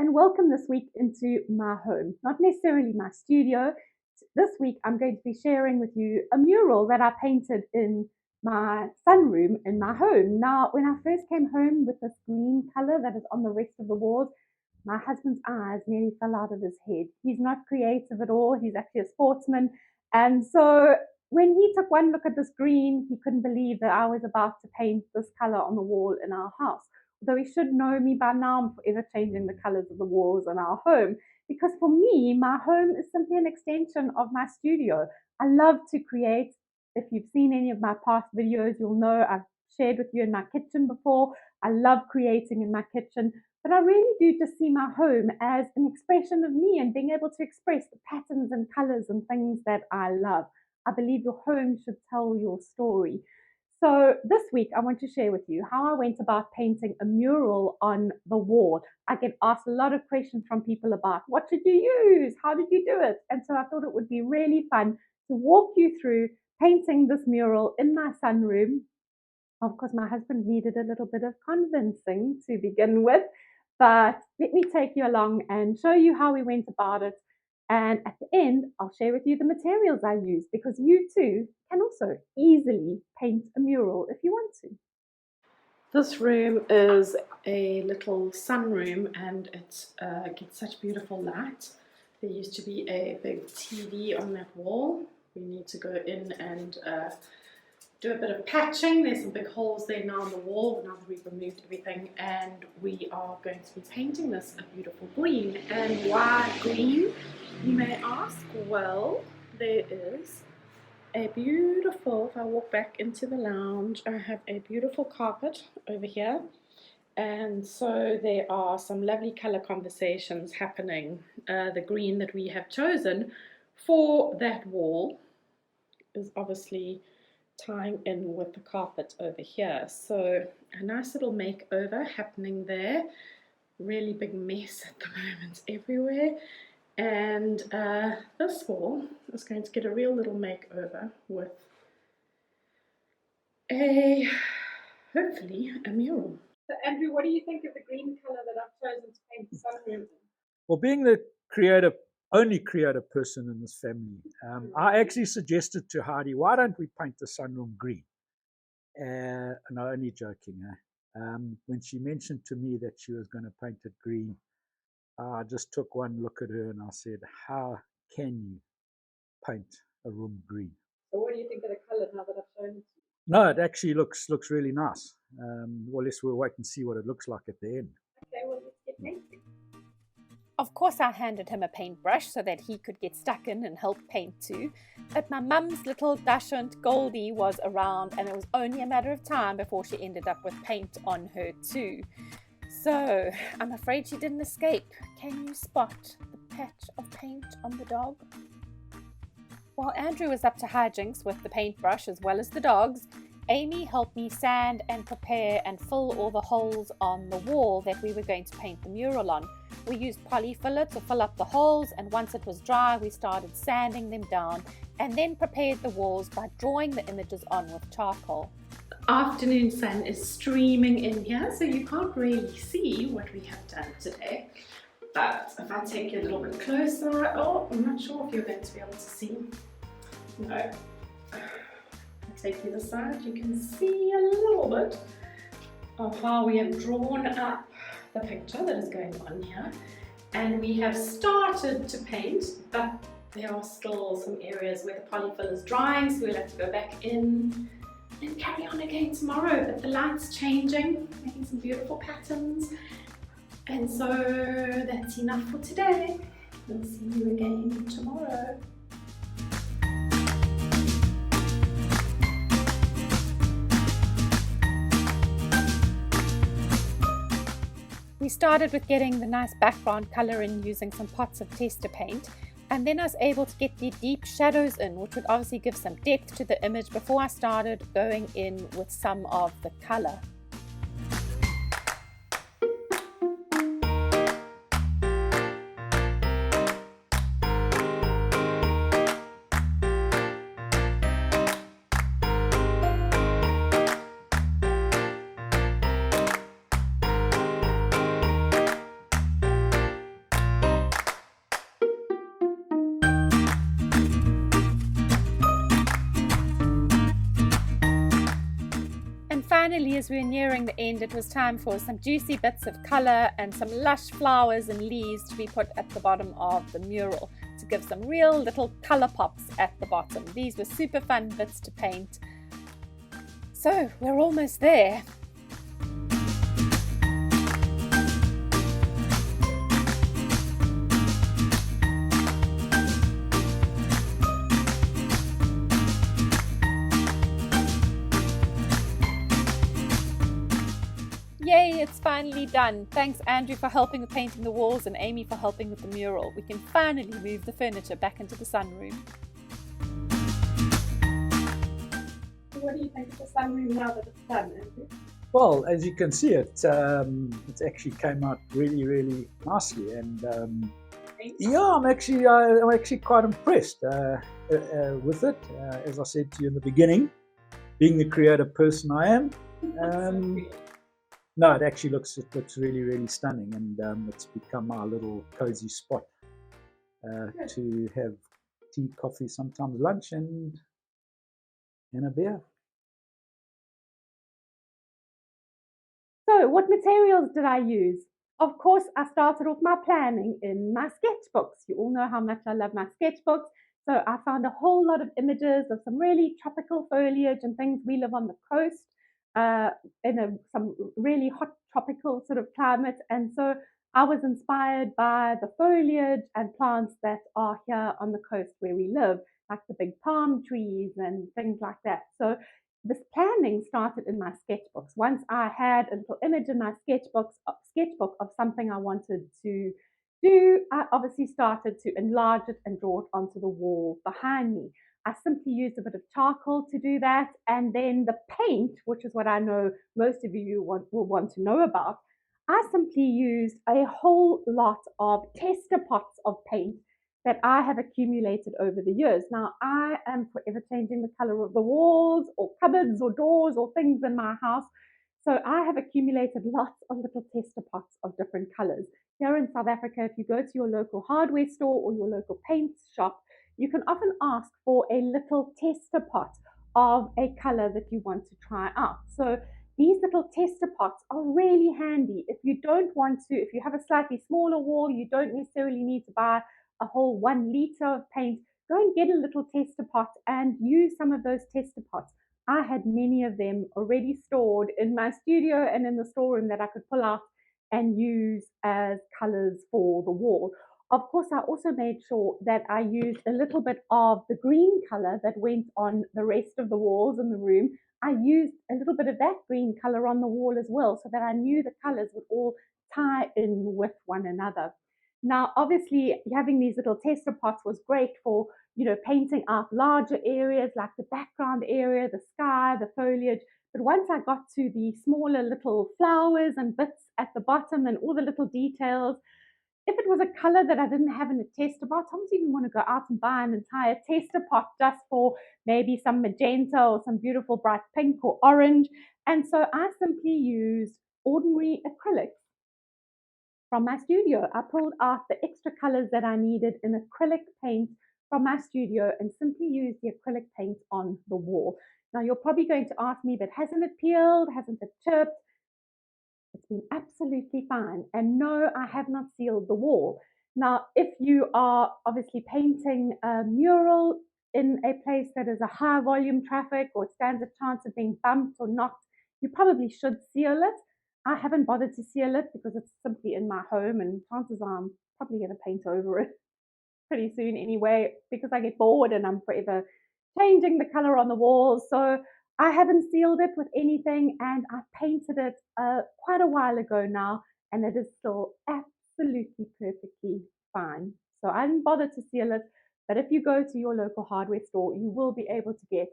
and welcome this week into my home, not necessarily my studio. This week I'm going to be sharing with you a mural that I painted in my sunroom in my home. Now, when I first came home with this green color that is on the rest of the walls, my husband's eyes nearly fell out of his head. He's not creative at all. He's actually a sportsman. And so when he took one look at this green, he couldn't believe that I was about to paint this color on the wall in our house. Though he should know me by now, I'm forever changing the colors of the walls in our home. Because for me, my home is simply an extension of my studio. I love to create. If you've seen any of my past videos, you'll know I've shared with you in my kitchen before. I love creating in my kitchen, but I really do just see my home as an expression of me and being able to express the patterns and colors and things that I love. I believe your home should tell your story. So this week, I want to share with you how I went about painting a mural on the wall. I get asked a lot of questions from people about what did you use? How did you do it? And so I thought it would be really fun to walk you through painting this mural in my sunroom. Of course, my husband needed a little bit of convincing to begin with, but let me take you along and show you how we went about it. And at the end, I'll share with you the materials I used because you too can also easily paint a mural if you want to. This room is a little sunroom and it gets such beautiful light. There used to be a big TV on that wall. We need to go in and do a bit of patching. There's some big holes there now on the wall now that we've removed everything, and we are going to be painting this a beautiful green. And why green, you may ask? Well, there is a beautiful, if I walk back into the lounge, I have a beautiful carpet over here, and so there are some lovely color conversations happening. The green that we have chosen for that wall is obviously tying in with the carpet over here, so a nice little makeover happening there. Really big mess at the moment everywhere. And this wall is going to get a real little makeover with hopefully a mural. So Andrew, what do you think of the green color that I've chosen to paint the sunroom in? Well, being the only creative person in this family, I actually suggested to Heidi, why don't we paint the sunroom green? No, only joking. When she mentioned to me that she was going to paint it green, I just took one look at her and I said, how can you paint a room green? So what do you think of the color now that I've shown it to you? No, it actually looks really nice. Well, we'll wait and see what it looks like at the end. Okay, well, let's get painting. Of course, I handed him a paintbrush so that he could get stuck in and help paint too. But my mum's little dachshund Goldie was around, and it was only a matter of time before she ended up with paint on her too. So, I'm afraid she didn't escape. Can you spot the patch of paint on the dog? While Andrew was up to hijinks with the paintbrush as well as the dogs, Amy helped me sand and prepare and fill all the holes on the wall that we were going to paint the mural on. We used polyfiller to fill up the holes, and once it was dry, we started sanding them down and then prepared the walls by drawing the images on with charcoal. Afternoon sun is streaming in here, so you can't really see what we have done today. But if I take you a little bit closer, I'm not sure if you're going to be able to see. No. Take you this side, you can see a little bit of how we have drawn up the picture that is going on here, and we have started to paint, but there are still some areas where the polyfill is drying, so we'll have to go back in and carry on again tomorrow. But the light's changing, making some beautiful patterns, and so that's enough for today. We'll see you again tomorrow. We started with getting the nice background colour in using some pots of tester paint, and then I was able to get the deep shadows in, which would obviously give some depth to the image before I started going in with some of the colour. finally, as we're nearing the end, it was time for some juicy bits of colour and some lush flowers and leaves to be put at the bottom of the mural to give some real little colour pops at the bottom. These were super fun bits to paint. So we're almost there. Yay, it's finally done. Thanks Andrew for helping with painting the walls and Amy for helping with the mural. We can finally move the furniture back into the sunroom. What do you think of the sunroom now that it's done, Andrew? Well, as you can see, it actually came out really, really nicely, and yeah, I'm actually quite impressed with it. As I said to you in the beginning, being the creative person I am. No, it looks really, really stunning, and it's become my little cozy spot to have tea, coffee, sometimes lunch, and a beer. So, what materials did I use? Of course, I started off my planning in my sketchbooks. You all know how much I love my sketchbooks. So I found a whole lot of images of some really tropical foliage and things. We live on the coast in some really hot tropical sort of climate. And so I was inspired by the foliage and plants that are here on the coast where we live, like the big palm trees and things like that. So this planning started in my sketchbooks. Once I had a little image in my sketchbook of something I wanted to do, I obviously started to enlarge it and draw it onto the wall behind me. I simply used a bit of charcoal to do that, and then the paint, which is what I know most of you will want to know about, I simply used a whole lot of tester pots of paint that I have accumulated over the years. Now, I am forever changing the color of the walls or cupboards or doors or things in my house. So I have accumulated lots of little tester pots of different colors. Here in South Africa, if you go to your local hardware store or your local paint shop, you can often ask for a little tester pot of a color that you want to try out. So these little tester pots are really handy. If you have a slightly smaller wall, you don't necessarily need to buy a whole 1 liter of paint. Go and get a little tester pot and use some of those tester pots. I had many of them already stored in my studio and in the storeroom that I could pull out and use as colors for the wall. Of course, I also made sure that I used a little bit of the green color that went on the rest of the walls in the room. I used a little bit of that green color on the wall as well, so that I knew the colors would all tie in with one another. Now, obviously, having these little tester pots was great for, painting out larger areas like the background area, the sky, the foliage. But once I got to the smaller little flowers and bits at the bottom and all the little details, if it was a color that I didn't have in a tester pot, I don't even want to go out and buy an entire tester pot just for maybe some magenta or some beautiful bright pink or orange. And so I simply used ordinary acrylics from my studio. I pulled out the extra colors that I needed in acrylic paint from my studio and simply used the acrylic paint on the wall. Now you're probably going to ask me, but hasn't it peeled? Hasn't it chipped? It's been absolutely fine. And no, I have not sealed the wall. Now, if you are obviously painting a mural in a place that is a high volume traffic or stands a chance of being bumped or knocked, you probably should seal it. I haven't bothered to seal it because it's simply in my home, and chances are I'm probably going to paint over it pretty soon anyway, because I get bored and I'm forever changing the color on the walls. So I haven't sealed it with anything, and I painted it quite a while ago now, and it is still absolutely perfectly fine. So I didn't bother to seal it, but if you go to your local hardware store, you will be able to get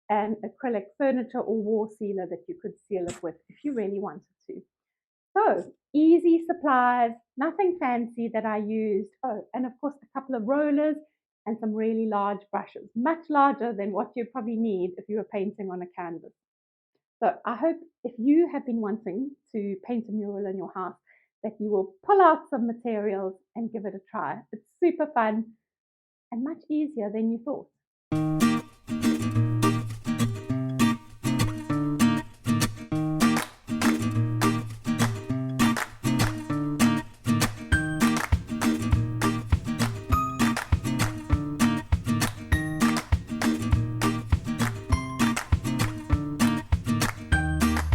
an acrylic furniture or wall sealer that you could seal it with if you really wanted to. So easy supplies, nothing fancy that I used. Oh, and of course a couple of rollers and some really large brushes, much larger than what you'd probably need if you were painting on a canvas. So I hope if you have been wanting to paint a mural in your house, that you will pull out some materials and give it a try. It's super fun and much easier than you thought.